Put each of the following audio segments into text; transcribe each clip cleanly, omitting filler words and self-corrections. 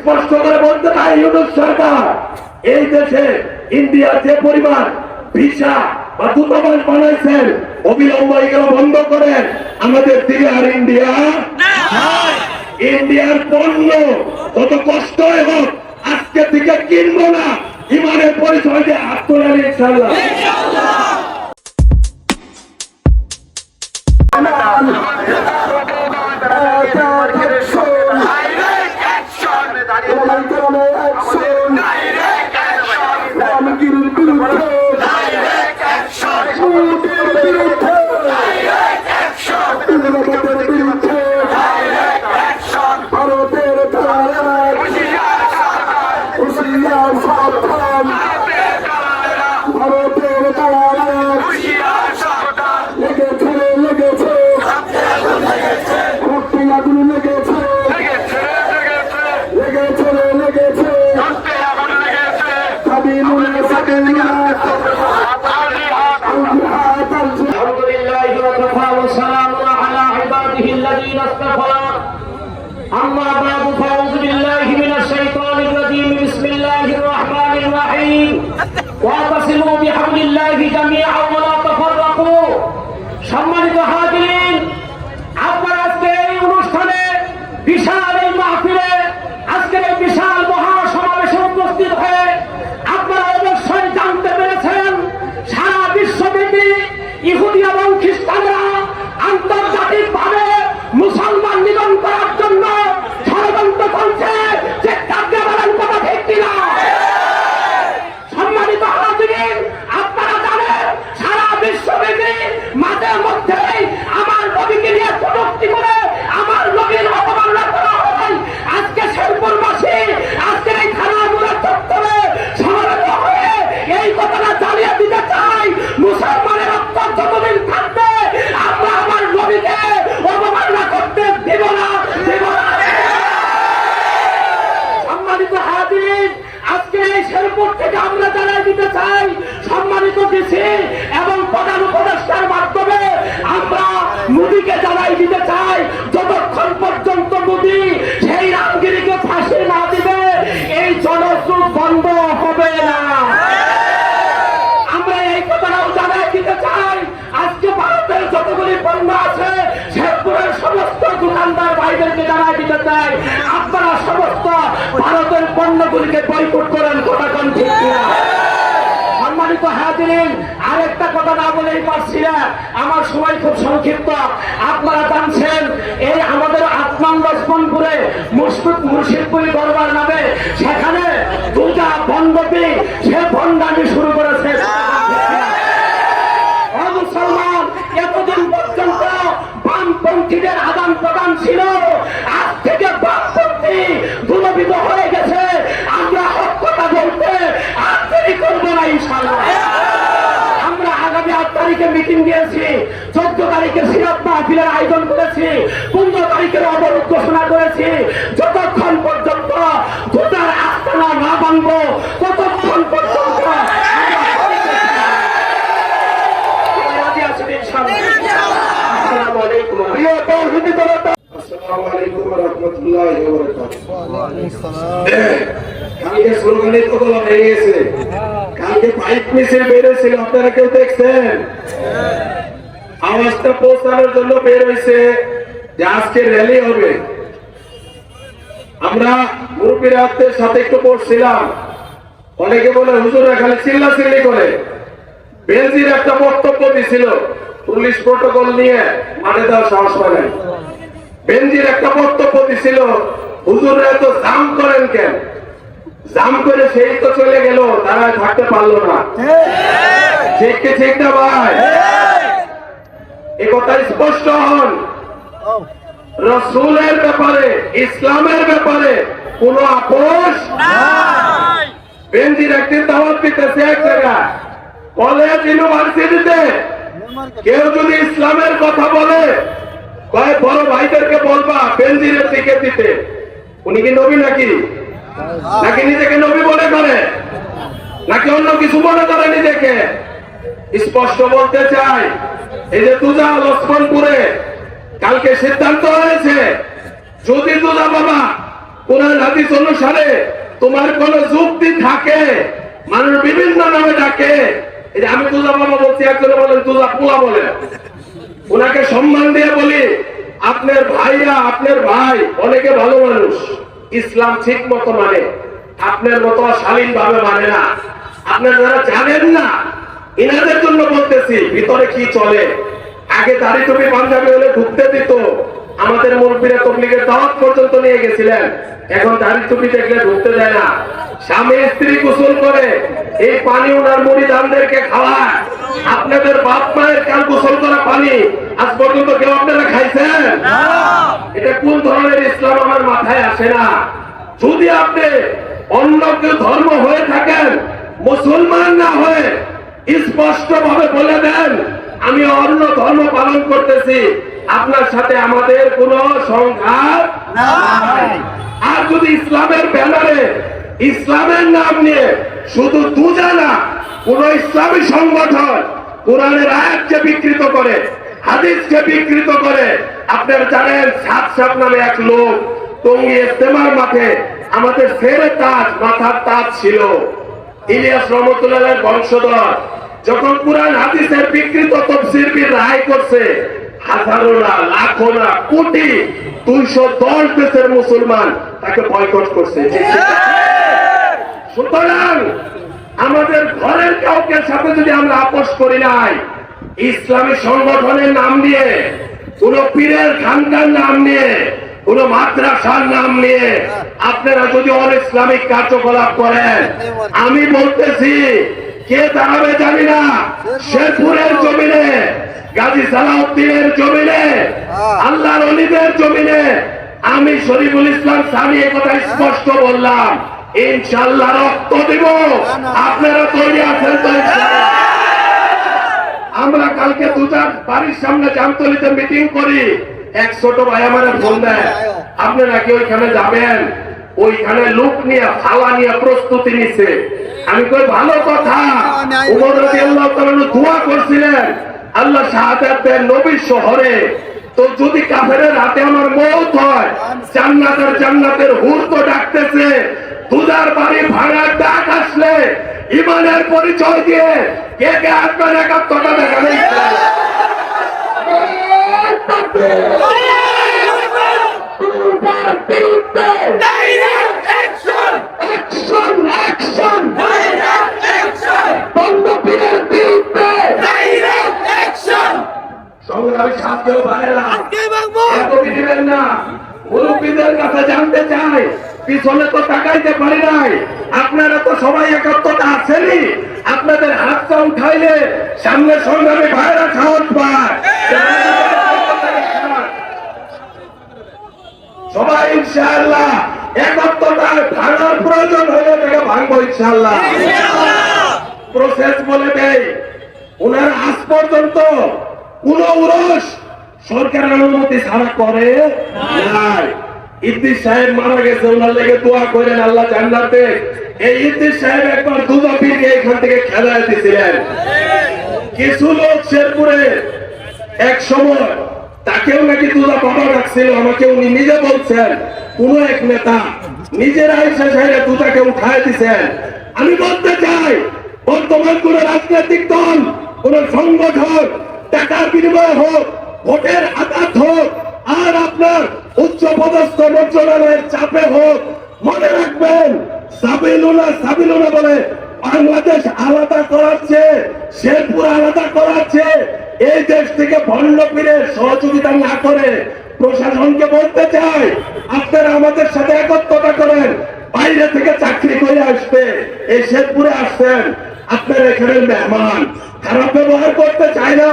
স্পষ্ট করে বলতে চাই ইউনূস সরকার, এই দেশে ইন্ডিয়ার যে পরিমাণ ভিসা বা দূতাবাস বানাইছেন অবিলম্বে এগুলো বন্ধ করেন। আমাদের দিকে আর ইন্ডিয়ার পণ্য যত কষ্ট হোক আজকে থেকে কিনবো না, ইমানের পরিচয় দিয়ে হাত তোলেন ইনশাআল্লাহ। أما بعد فأعوذ بالله من الشيطان الرجيم بسم الله الرحمن الرحيم واعتصموا بحبل الله جميعا ولا تفرقوا সম্মানিত হাজিরিন, আপনারা আজকে এই অনুষ্ঠানে বিশাল এই মাহফিলে আজকের এই বিশাল মহাসমাবেশে উপস্থিত হয়ে আপনারা অবশ্যই জানতে পেরেছেন সারা বিশ্বব্যাপী ইহুদি এবং খ্রিস্টানরা আন্তর্জাতিকভাবে মুসলমান নিধন করার জন্য ষড়যন্ত্র করছে। যে কাকে বলেন কথা ঠিক কিনা? সম্মানিত হাজিরিন, আপনারা জানেন সারা বিশ্বব্যাপী মাঝে মধ্যেই আমার নবীকে নিয়ে কটূক্তি করে আমার নবীর অপমাননা করা হয়। আজকে শেরপুরবাসী আজকে এই থানাগুলোর চত্বরে সমবেত হয়ে এই কথাটা জানিয়ে দিতে চাই, মুসলমানের রক্ত যতদিন থাকবে আমরা আমার নবীকে অপমাননা করতে দেব না, দেব না। সম্মানিত হাজির, আজকে এই শেরপুর থেকে আমরা জানাই দিতে চাই সম্মানিত ডিসি এবং প্রধান উপদেষ্টার মাধ্যমে আমরা মোদীকে জানাই দিতে চাই যতক্ষণ পর্যন্ত মোদী সেই রামগিরিকে ফাঁসি না দিবে এই জনস্রোত বন্ধ হবে না। আমরা এই কথাটাও জানাই দিতে চাই আজকে ভারতের যতগুলি পণ্য আছে শেরপুরের সমস্ত দোকানদার ভাইদেরকে জানাই দিতে চাই আপনারা সমস্ত ভারতের পণ্যগুলিকে বয়কট করেন। কথা কোন ঠিক কিনা? সম্মানিত হাজিরিন, আরেকটা কথা না বলেই পারছি না, আমার সময় খুব সংক্ষিপ্ত। আপনারা জানছেন এই আমাদের আত্মান লক্ষ্মণপুরে মুর্শিদপুরি দরবার নামে সেখানে দুটা বন্ডপি সে ভণ্ডামি শুরু করেছে। মুসলমান এতদিন পর্যন্ত বামপন্থীদের আদান প্রদান ছিল, আজ থেকে বামপন্থী দুর্নীত হয়ে গেছে। আমরা হক কথা বলতে আর দেরি করবো না ইনশাআল্লাহ। আমরা আগামী 8 তারিখে মিটিং দিয়েছি, 14 তারিখে সিরাত মাহফিলের আয়োজন করেছি, 15 তারিখের অবরোধ ঘোষণা করেছি। যতক্ষণ পর্যন্ত দুটার আস্তানা না ভাঙবো ততক্ষণ পর্যন্ত আপনারা কেউ দেখছেন? আওয়াজটা পৌঁছানোর জন্য বের হয়েছে যে আজকে র্যালি হবে। আমরা মুরব্বীদের সাথে একটু পড়ছিলাম, অনেকে বলে হুজুররা খালি চিল্লাচিল্লি করে। বেনজির একটা বক্তব্য দিছিল, পুলিশ প্রটোকল নিয়ে মাঠে দেওয়ার সাহস পায় নাই। বেনজির একটা বক্তব্য দিছিল, হুজুররা এত জাম করেন কেন? জাম করে সেই তো চলে গেল, তারা থাকতে পারলো না। ঠিক কি ঠিক না ভাই? এ কথা স্পষ্ট হন। রাসূলের ব্যাপারে, ইসলামের ব্যাপারে কোন আপোষ নাই। বেনজির একদিন দাওয়াত দিতেছে এক জায়গায়, কলেজ ইউনিভার্সিটিতে কেউ যদি ইসলামের কথা বলে কয়েক বড় ভাইদেরকে বলবা বেনজিরের টিকিট দিতে। উনি কি নবী নাকি? নাকি নিজেকে নবী মনে করে, নাকি অন্য কিছু মনে করে নিজেকে? স্পষ্ট বলতে চাই, এই যে তুজা লক্ষ্মণপুরে কালকে সিদ্ধান্ত হয়েছে, যদি তুজা বাবা কোরআন হাদিস অনুসারে তোমার কোন যুক্তি থাকে, মানুষ বিভিন্ন নামে ডাকে। এই যে আমি তুজা বাবা বলছি, একজনে বলেন তুজা পোলা বলে, ওনাকে সম্মান দিয়ে বলি আপনার ভাইরা, আপনার ভাই অনেকে ভালো মানুষ, ইসলাম ঠিক মতো মানে, আপনার মতো শালীন ভাবে মানে না। আপনারা যারা জানেন না, এনাদের জন্য বলতেছি ভিতরে কি চলে। আগে দাড়ি টুপি পাঞ্জাবি হলে ঢুকতে দিত, আমাদের মুরব্বীরা তবলিগের দাওয়াত পর্যন্ত নিয়ে গেছিলেন। এখন দাড়ি টুপি দেখলে ঢুকতে দেয় না। স্বামী স্ত্রী গোসল করে এই পানি ওনার মুরিদানদেরকে খাওয়ায়। আপনাদের বাপ মায়ের কাল গোসল করা পানি আজ পর্যন্ত কেউ আপনারা খাইছেন? এটা কোন ধরনের ইসলাম আমার মাথায় আসে না। যদি আপনি অন্য কেউ ধর্ম হয়ে থাকেন, মুসলমান না হয়ে স্পষ্ট ভাবে বলে দেন আমি অন্য ধর্ম পালন করতেছি, আপনার সাথে আমাদের কোনো সংঘাত নাই। আর যদি ইসলামের ব্যানারে, ইসলামের নাম নিয়ে শুধু দুজানা কোন ইসলামী সংগঠন কোরআনের আয়াতকে বিকৃত করে, হাদিসকে বিকৃত করে, আপনারা জানেন সাত নামে এক লোক টঙ্গী ইজতেমার মাঠে আমাদের ফেরে তাজ, মাথার তাজ ছিল, ইলিয়াস রহমতুল্লাহের বংশধর, যখন কোরআন হাদিসের বিকৃত তাফসীর রায় করছে, হাজারো না, লাখো না, কোটি 210 দেশের মুসলমান তাকে বয়কট করছে। সুতরাং আমাদের ঘরের কাউকে সাথে যদি আমরা আপোষ করি নাই, ইসলামী সংগঠনের নাম নিয়ে, কোন পীরের খানকার নাম নিয়ে, কোন মাদ্রাসার নাম নিয়ে আপনারা যদি অন ইসলামিক কার্যকলাপ করেন, আমি বলতেছি কে দাঁড়াবে জানি না, শেরপুরের জমিনে, গাজী সালাউদ্দিনের জমিনে, আল্লাহর ওলিদের জমিনে আমি শরীফুল ইসলাম সানি এই কথা স্পষ্ট বললাম, ইনশাআল্লাহ রক্ত দেব। আপনারা তৈরি আছেন তো? আমরা কালকে দুটার বাড়ির সামনে জামতলিতে মিটিং করি, এক ছোট ভাই আমার ফোন দেয় আপনারা কি ওইখানে যাবেন? ওইখানে লোক নিয়ে ফালা নিয়ে প্রস্তুতি নিচ্ছে। আমি কই ভালো কথা, ওমর রাদিয়াল্লাহু তাআলা দোয়া করছিলেন আল্লাহ শাহাদাত দেন নবীর শহরে, তো যদি কাফেরের হাতে আমার মওত হয়, জান্নাতের হুর তো ডাকতেছে, দুধার বাড়ি ভাঙার ডাক আসলে ইমানের পরিচয় দিয়ে কে কে আসবেন? 71টা দেখাবেন। সংগ্রামী ছাত্র ভাইরা, এত দিবেন না, মুরব্বীদের কাছে জানতে চাই, পিছনে তো তাকাইতে পারি নাই, আপনারা তো সবাই 71টা আছেনই, আপনাদের হাতটা উঠাইলে সামনে সংগ্রামী ভাইরা সাহস পায়। সবাই ইনশাআল্লাহ 71টা ভাঙার প্রয়োজন হলে তাকে ভাঙবো ইনশাআল্লাহ। প্রসেস বলে দেয়, ওনার আজ পর্যন্ত কোন উরস সরকারের অনুমতি ছাড়া করে নাই। ইদ্রিস সাহেব মারা গেছে, ওনার লেগে দোয়া করেন আল্লাহ জান্নাতে। এই ইদ্রিস সাহেব একবার দুধা পীরকে এখান থেকে খেলায় দিয়েছিলেন। কিছু লোক শেরপুরে এক সময় তাকেও নাকি দুধা বাবা রাখছিল, আমাকে উনি নিজে বলছেন, কোন এক নেতা নিজেরাই শেষে দুধাকে উঠায় দিচ্ছেন। আমি বলতে চাই, বর্তমান কোন রাজনৈতিক দল, কোন সংগঠন টাকার বিনিময় হোক, ভোটের আঘাত হোক, আর আপনার উচ্চ পদস্থ মন্ত্রণালয়ের চাপে হোক, মনে রাখবেন সাবিলুনা বলে বাংলাদেশ আলাদা করাচ্ছে, শেরপুর আলাদা করাচ্ছে। এই দেশ থেকে ভণ্ড পীরের সহযোগিতা না করে প্রশাসনকে বলতে চাই, আপনারা আমাদের সাথে একত্রতা করেন। বাইরে থেকে চাকরি করে আসবে, এই শেরপুরে আসছেন, আপনার এখানে মেহমান, খারাপ ব্যবহার করতে চায় না।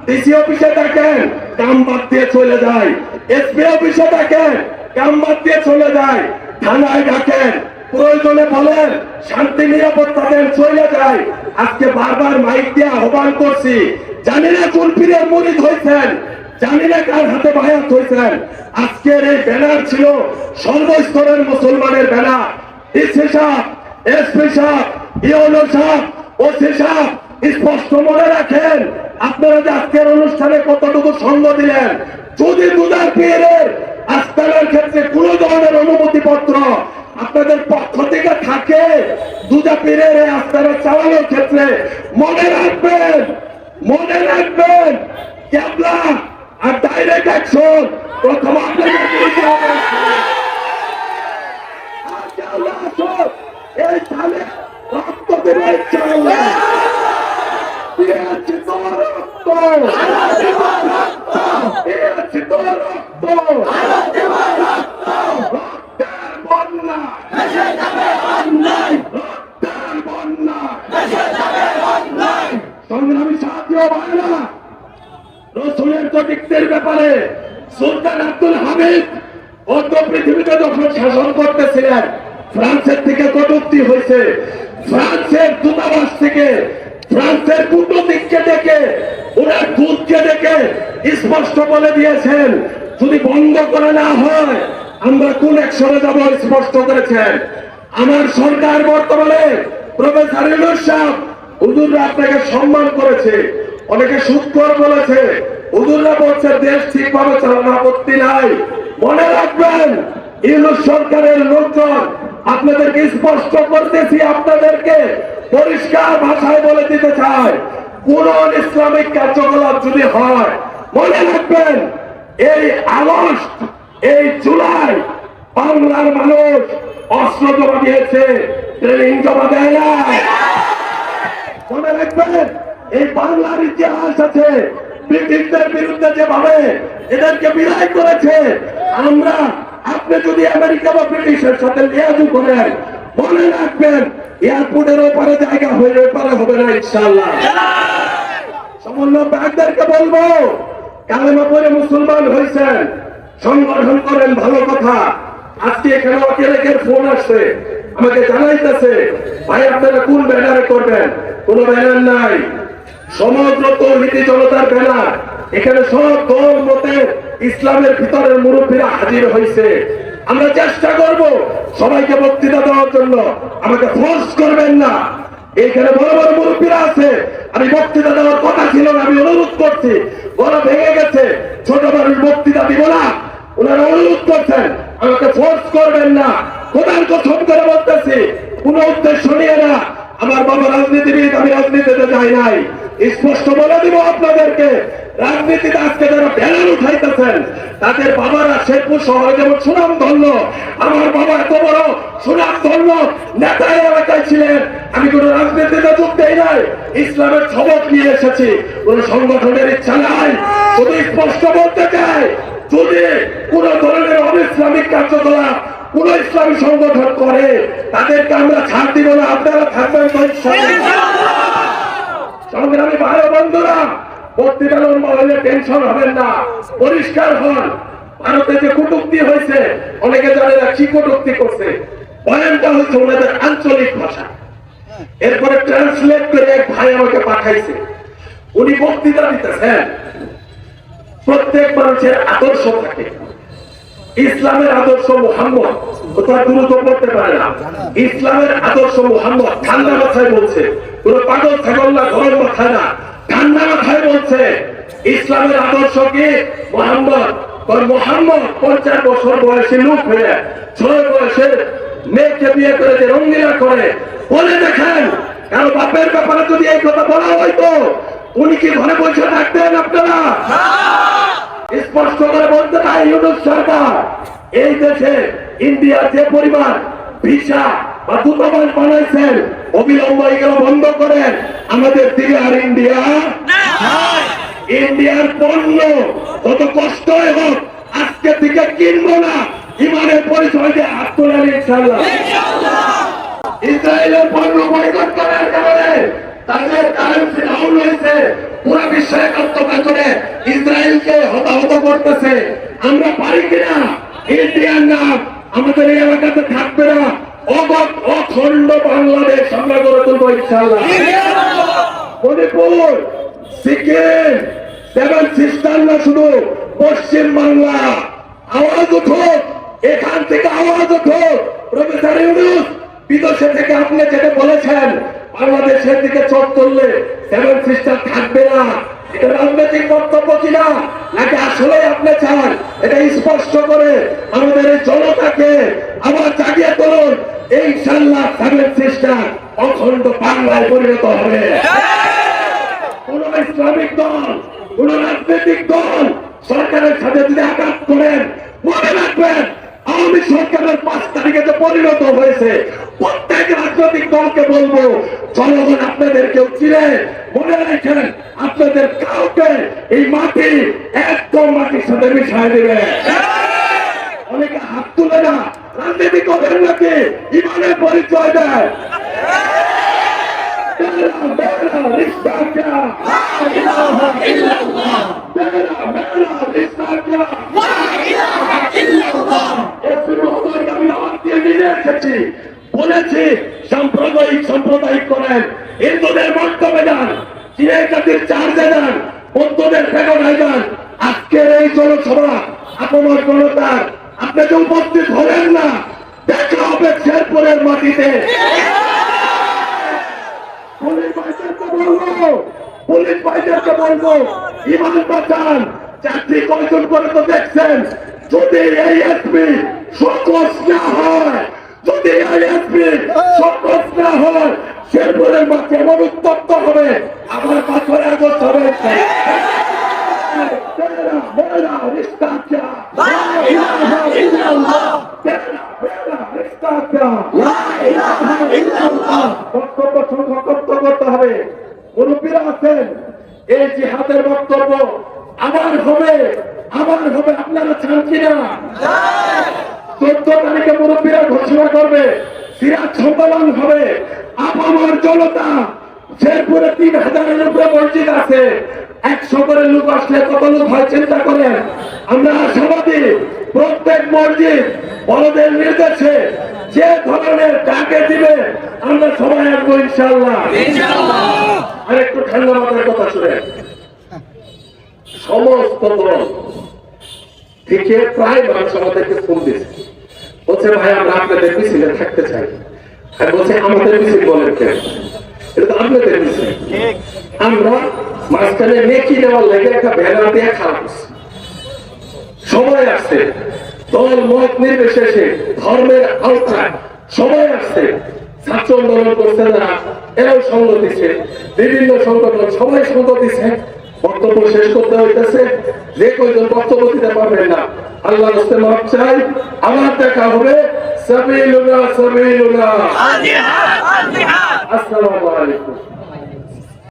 ডিসি অফিসে থাকেন, কাম বাদ দিয়ে চলে যায়, এসপি অফিসে থাকেন, কাম বাদ দিয়ে চলে যায়, থানায় ডাকেন, প্রয়োজনে বলেন শান্তি নিরাপত্তা দেন, চলে যায়। আজকে বারবার মাইক দিয়ে আহ্বান করছি, জানি না কোন পীরের মুরিদ হয়েছেন, জানি না কার হাতে বায়াত হয়েছেন। আজকের এই ব্যানার ছিল সর্বস্তরের মুসলমানের ব্যানার। ডিসি সাহেব, এসপি সাহেব, ইওনো সাহেব, ওসি সাহেব, স্পষ্ট মনে রাখেন আপনারা যে আজকের অনুষ্ঠানে কতটুকু সঙ্গ দিলেন। যদি দুধার পীরের আস্তানার ক্ষেত্রে কোনো ধরনের অনুমতিপত্র আপনাদের পক্ষ থেকে থাকে দুজা পীরের এই আস্তানা চালানোর ক্ষেত্রে মনে রাখবেন ক্যাবলা আর ডাইরেক্ট অ্যাকশন প্রথম আপনাদের বিরুদ্ধে হবে। আর ক্যাবলা আসুন, এই ধানে রক্ত দেবে ইনশাআল্লাহ। দিয়েছি তোমার রক্ত, দিয়েছি তোমার রক্ত, রক্তের বন্যা, রক্তের বন্যা। সংগ্রামী সাথী ও ভাইরা, রসুলের কটিকদের ব্যাপারে সুলতান আব্দুল হামিদ অন্য পৃথিবীতে যখন শাসন করতেছিলেন, ফ্রান্সের থেকে কটূক্তি হয়েছে, ফ্রান্সের দূতাবাস থেকে, ফ্রান্সের কূটনীতিককে ডেকে, ওনার দূতকে ডেকে স্পষ্ট বলে দিয়েছেন যদি বন্ধ করে না হয় আমরা কোন অ্যাকশনে যাব স্পষ্ট করেছেন। আমার সরকার বর্তমানে প্রফেসর ইউনূস সাহেব হুজুররা আপনাকে সম্মান করেছে, অনেকে সুৎখর বলেছে, হুজুররা বলছে দেশ ঠিকভাবে চালানো আপত্তি নাই। মনে রাখবেন ইউনূস সরকারের লোকজন আপনাদেরকে স্পষ্ট করতেছি, আপনাদেরকে পরিষ্কার ভাষায় বলে দিতে চায় কোন ইসলামিক কার্যকলাপ যদি হয়, মনে রাখবেন এই আগস্ট, এই জুলাই বাংলার মানুষ অস্ত্র জমা দিয়েছে, ট্রেনিং জমা দেয় না। মনে রাখবেন এই বাংলার ইতিহাস আছে, ব্রিটিশদের বিরুদ্ধে যেভাবে এদেরকে বিদায় করেছে, আমরা আপনি যদি আমেরিকা বা ব্রিটিশের সাথে লিয়াজু করেন, মনে রাখবেন এয়ারপোর্টের ওপারে জায়গা হয়ে ওপারে হবে না ইনশাআল্লাহ। সমন্বয় ব্যাগদেরকে বলবো কালেমা পড়ে মুসলমান হয়েছেন, সংগঠন করেন, ভালো কথা। আজকে এখানে অনেকের ফোন আসছে, আমাকে জানাইতেছে ভাই আপনারা কোন ব্যানারে করবেন, কোন ব্যানার নাই, সমগ্র তৌহিদি জনতার ব্যানার। এখানে সব দল মতে ইসলামের ভিতরের মুরব্বীরা হাজির হয়েছে। আমরা চেষ্টা করব সবাইকে বক্তৃতা দেওয়ার জন্য, আমাকে ফোর্স করবেন না। এখানে বড় বড় মুরব্বীরা আছে, আমি বক্তৃতা দেওয়ার কথা ছিল না, আমি অনুরোধ করছি, গলা ভেঙে গেছে, ছোট মানুষ বক্তৃতা দিব না, ওনারা অনুরোধ করছেন, আমাকে ফোর্স করবেন না। খোদার কসম করে বলতেছি, কোন উদ্দেশ্য নিয়ে না। আমার বাবা রাজনীতিবিদ, আমি রাজনীতিতে যাই নাই। স্পষ্ট বলে দিব আপনাদেরকে, রাজনীতিতে আজকে যারা ব্যানার উঠাইতেছেন তাদের বাবারা শেরপুর শহরে যেমন সুনাম ধন্য, আমার বাবা এত বড় সুনাম ধন্য নেতা এই এলাকায় ছিলেন। আমি কোন রাজনীতিতে যোগ দেই নাই, ইসলামের সবক নিয়ে এসেছি, কোন সংগঠনের ইচ্ছা নাই। শুধু স্পষ্ট বলতে চাই, যদি কোন ধরনের অনিসলামিক কার্যকলাপ কোন ইসলামী সংগঠন করে তাদেরকে আমরা ছাড় দিব না। আপনারা থাকবেন তো ইনশাআল্লাহ। সংগ্রামী ভাই ও বন্ধুরা, বক্তৃতা লম্বা হলে টেনশন হবেন না, পরিষ্কার হন। ভারতে যে কটূক্তি হয়েছে, অনেকে জানে না কি কটূক্তি করছে। বয়ানটা হচ্ছে ওনাদের আঞ্চলিক ভাষা, এরপরে ট্রান্সলেট করে এক ভাই আমাকে পাঠাইছে। উনি বক্তৃতা দিতেছেন, প্রত্যেক মানুষের আদর্শ থাকে, ইসলামের আদর্শ মুহাম্মদ, কোথাও দ্রুত পড়তে পারে না। ইসলামের আদর্শ মুহাম্মদ ঠান্ডা মাথায় বলছে, কোন পাগল ছাগল না, গরম মাথায় না, ঠান্ডা মাথায় বলছে ইসলামের আদর্শ কি মুহাম্মদ। মুহাম্মদ 50 বছর বয়সী লোক হয়ে 6 বয়সের মেয়েকে বিয়ে করে যে রঙ্গিলা করে, বলে দেখেন কারো বাপের ব্যাপারে যদি এই কথা বলা হয়তো উনি কি ঘরে বসে থাকতেন? আপনারা স্পষ্ট করে বলতে চাই, ইউনূস সরকার এই দেশে ইন্ডিয়ার যে পরিমাণ ভিসা বা দূতাবাস বানাইছেন, অবিলম্বে এগুলো বন্ধ করেন। আমাদের দিকে আর ইন্ডিয়ার পণ্য কত কষ্টই হোক আজকে থেকে কিনবো না, ইমানের পরিচয় দিয়ে হাত তোলেন ইনশাআল্লাহ। ইসরায়েলের পণ্য বয়কট করার কারণে তাদের কারেন্সি ডাউন হয়েছে, পুরো বিশ্ব একাত্মতা করে ইসরায়েলকে হতাহত করতেছে। আমরা পারি কিনা ইন্ডিয়ান নাম আমাদের এই এলাকাতে থাকবে না, অখণ্ড বাংলাদেশ আমরা গড়ে তুলবো ইনশাআল্লাহ। মণিপুর, সিকিম, 7 সিস্টার না, শুধু পশ্চিম বাংলা, আওয়াজ উঠুক, এখান থেকে আওয়াজ উঠুক। প্রফেসর ইউনূস বিদেশে থেকে আপনি যেটা বলেছেন, বাংলাদেশের দিকে চোখ তুললে 7 সিস্টার থাকবে না, এটা রাজনৈতিক বক্তব্য কিনা নাকি আসলে আপনি চান এটা স্পষ্ট করে আমাদের এই জনতাকে আবার জাগিয়ে তুলুন। ইনশাআল্লাহ সেভেন সিস্টার অখণ্ড বাংলায় পরিণত হবে। কোন ইসলামিক দল, কোন রাজনৈতিক দল সরকারের সাথে যদি আঘাত করেন, মনে রাখবেন আওয়ামী সরকারের 5 তারিখে যে পরিণত হয়েছে, প্রত্যেক রাজনৈতিক দলকে বলবো জনগণ আপনাদেরকেও চিনে, মনে রাখেন আপনাদের কাউকে এই মাটি একদম মাটির সাথে মিশাই দেবে। অনেকে হাত তুলে না, রাজনীতি করেন নাকি ইমানের পরিচয় দেয়। বলেছি সাম্প্রদায়িক করেন, হিন্দুদের মন্তব্যে যান, চীনের জাতির চার্জে যান, বৌদ্ধদের প্রেরণায় যান। আজকের এই জনসভা আপনার জনতার আপনি যে উপস্থিত হলেন না, দেখা হবে শেরপুরের মাটিতে। পুলিশ ভাইদেরকে বলবো ইমান বাঁচান, চাকরি কয়জন করে তো দেখছেন। যদি এই এসপি সকস না হয়, যদি এই এসপি সকস না হয়, শেরপুরের মাটি এমন উত্তপ্ত হবে, আমার 5 আগস্ট হবে। বক্তব্য সংক্ষিপ্ত করতে হবে। মুরব্বীরা আছেন, এই জিহাদের বক্তব্য আবার হবে, আপনারা চান কিনা? 14 তারিখে মুরব্বীরা ঘোষণা করবে, সিরাজ সম্মেলন হবে। আপামর জনতা শেরপুরে 3000-এর উপরে মসজিদ আছে, 100 করে লোক আসলে কত লোক হয় চিন্তা করেন। আমরা আশাবাদী প্রত্যেক মসজিদ বড়দের নির্দেশে যে ধরনের ডাকে দিবে আমরা সবাই আসবো ইনশাআল্লাহ। আর একটু ঠান্ডা মাথার কথা শুনে, সমস্ত দল থেকে প্রায় মানুষ আমাদেরকে ফোন দিয়েছে, বলছে ভাই আমরা আপনাদের মিছিলে থাকতে চাই। আর বলছে আমাদের মিছিল বলেন কেন, এটা তো আপনাদের মিছিল। আমরা মাঝখানে নেকি দেওয়ার লেগে একটা ব্যানার দিয়ে খারাপ সময় আসছে, দল মত নির্বিশেষে ধর্মের আওতায় সবাই আসছে। ছাত্র আন্দোলন করছে যারা, এরাও সঙ্গ দিচ্ছে, বিভিন্ন সংগঠন সবাই সঙ্গ দিচ্ছে। বক্তব্য শেষ করতে হইতেছে, যে কয়জন বক্তব্য দিতে পারবেন না আল্লাহর রাস্তে মাফ চাই। আবার দেখা হবে। সাবিলুনা সাবিলুনা। আসসালামু আলাইকুম।